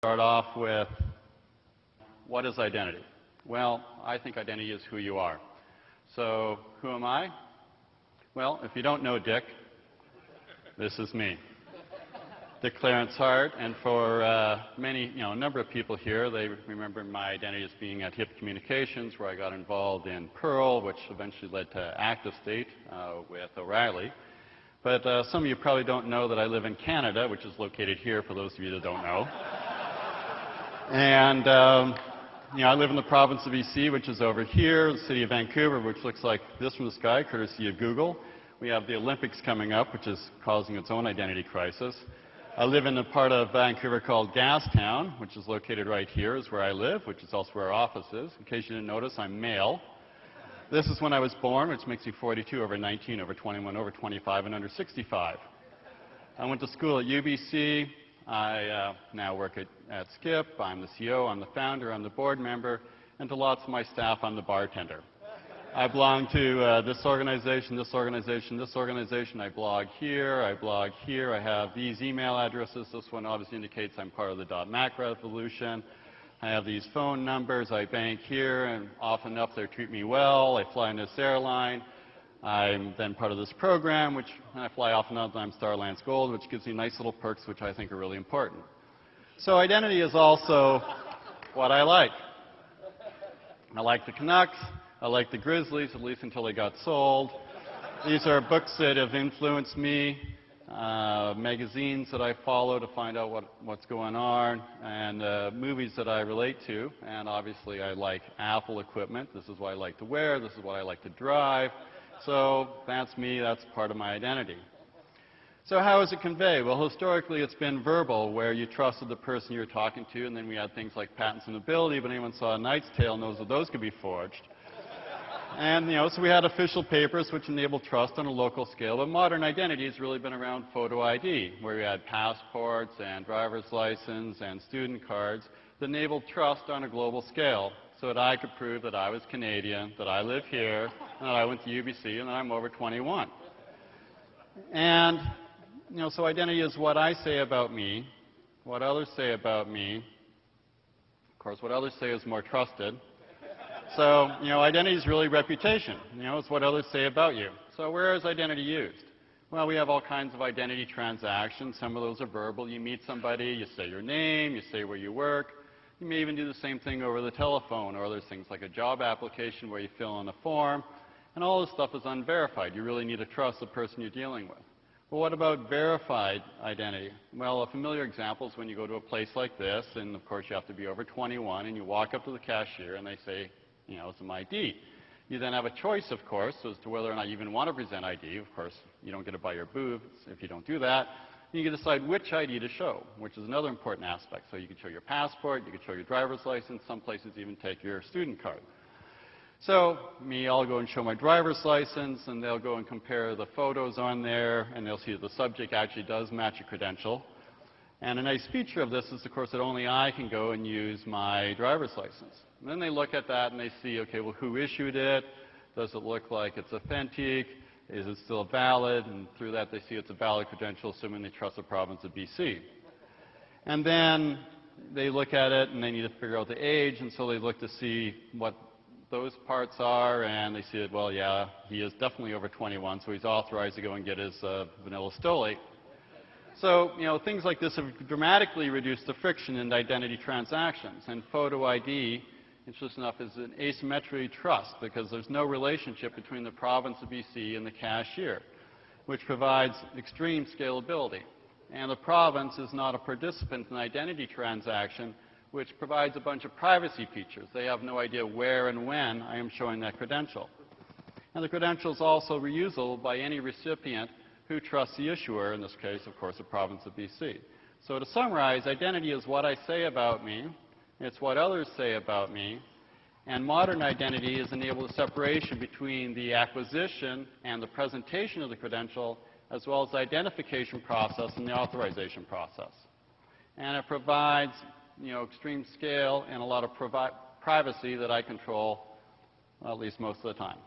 Start off with, what is identity? Well, I think identity is who you are. So, who am I? Well, if you don't know Dick, this is me. Dick Clarence Hardt, and for a number of people here, they remember my identity as being at HIP Communications, where I got involved in Perl, which eventually led to Active State with O'Reilly. But some of you probably don't know that I live in Canada, which is located here, for those of you that don't know. And I live in the province of BC, which is over here, the city of Vancouver, which looks like this from the sky, courtesy of Google. We have the Olympics coming up, which is causing its own identity crisis. I live in a part of Vancouver called Gastown, which is located right here, is where I live, which is also where our office is. In case you didn't notice, I'm male. This is when I was born, which makes me 42, over 19, over 21, over 25, and under 65. I went to school at UBC. I now work at Skip. I'm the CEO, I'm the founder, I'm the board member, and to lots of my staff, I'm the bartender. I belong to this organization, this organization, this organization. I blog here, I blog here. I have these email addresses. This one obviously indicates I'm part of the .Mac revolution. I have these phone numbers. I bank here, and often enough they treat me well. I fly in this airline. I'm then part of this program, which I fly off and on. I'm Star Alliance Gold, which gives me nice little perks, which I think are really important. So identity is also what I like. I like the Canucks. I like the Grizzlies, at least until they got sold. These are books that have influenced me, magazines that I follow to find out what's going on, and movies that I relate to. And obviously I like Apple equipment. This is what I like to wear. This is what I like to drive. So that's me, that's part of my identity. So how is it conveyed? Well, historically it's been verbal, where you trusted the person you're talking to, and then we had things like patents and ability. If anyone saw A Knight's Tale knows that those could be forged. And, so we had official papers which enabled trust on a local scale, but modern identity has really been around photo ID, where we had passports and driver's license and student cards that enabled trust on a global scale, so that I could prove that I was Canadian, that I live here, and that I went to UBC, and that I'm over 21. And, so identity is what I say about me, what others say about me. Of course, what others say is more trusted. So, identity is really reputation. It's what others say about you. So where is identity used? Well, we have all kinds of identity transactions. Some of those are verbal. You meet somebody, you say your name, you say where you work. You may even do the same thing over the telephone, or there's things like a job application where you fill in a form. And all this stuff is unverified. You really need to trust the person you're dealing with. Well, what about verified identity? Well, a familiar example is when you go to a place like this, and of course you have to be over 21, and you walk up to the cashier and they say, some ID. You then have a choice, of course, as to whether or not you even want to present ID. Of course, you don't get to buy your boobs if you don't do that. You can decide which ID to show, which is another important aspect. So you can show your passport, you can show your driver's license, some places even take your student card. So I'll go and show my driver's license, and they'll go and compare the photos on there, and they'll see that the subject actually does match a credential. And a nice feature of this is, of course, that only I can go and use my driver's license. And then they look at that and they see, okay, well, who issued it? Does it look like it's authentic? Is it still valid? And through that they see it's a valid credential, assuming they trust the province of BC. And then they look at it and they need to figure out the age, and so they look to see what those parts are, and they see that, well, yeah, he is definitely over 21, so he's authorized to go and get his vanilla stolate. So, things like this have dramatically reduced the friction in identity transactions. And photo ID, interesting enough, is an asymmetry trust, because there's no relationship between the province of BC and the cashier, which provides extreme scalability. And the province is not a participant in an identity transaction, which provides a bunch of privacy features. They have no idea where and when I am showing that credential. And the credential is also reusable by any recipient who trusts the issuer, in this case, of course, the province of BC. So to summarize, identity is what I say about me, it's what others say about me, and modern identity has enabled a separation between the acquisition and the presentation of the credential, as well as the identification process and the authorization process. And it provides, extreme scale and a lot of privacy that I control, well, at least most of the time.